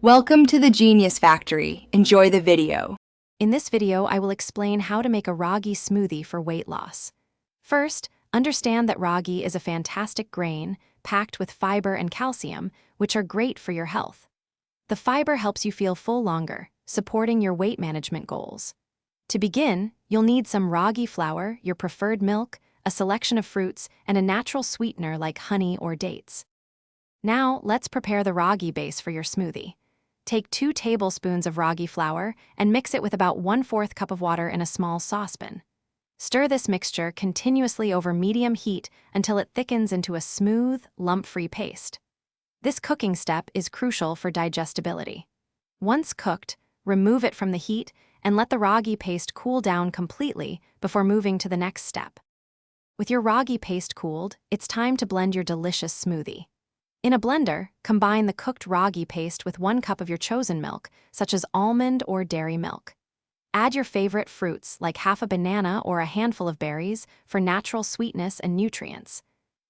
Welcome to the Genius Factory. Enjoy the video. In this video, I will explain how to make a ragi smoothie for weight loss. First, understand that ragi is a fantastic grain packed with fiber and calcium, which are great for your health. The fiber helps you feel full longer, supporting your weight management goals. To begin, you'll need some ragi flour, your preferred milk, a selection of fruits, and a natural sweetener like honey or dates. Now, let's prepare the ragi base for your smoothie. Take 2 tablespoons of ragi flour and mix it with about 1/4 cup of water in a small saucepan. Stir this mixture continuously over medium heat until it thickens into a smooth, lump-free paste. This cooking step is crucial for digestibility. Once cooked, remove it from the heat and let the ragi paste cool down completely before moving to the next step. With your ragi paste cooled, it's time to blend your delicious smoothie. In a blender, combine the cooked ragi paste with 1 cup of your chosen milk, such as almond or dairy milk. Add your favorite fruits, like half a banana or a handful of berries, for natural sweetness and nutrients.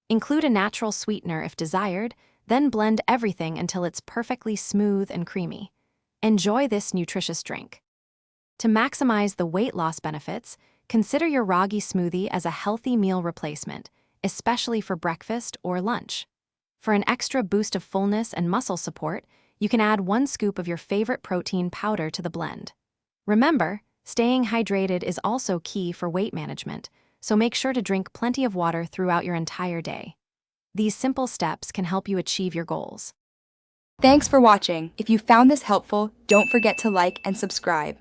Include a natural sweetener if desired, then blend everything until it's perfectly smooth and creamy. Enjoy this nutritious drink. To maximize the weight loss benefits, consider your ragi smoothie as a healthy meal replacement, especially for breakfast or lunch. For an extra boost of fullness and muscle support, you can add 1 scoop of your favorite protein powder to the blend. Remember, staying hydrated is also key for weight management, so make sure to drink plenty of water throughout your entire day. These simple steps can help you achieve your goals. Thanks for watching. If you found this helpful, don't forget to like and subscribe.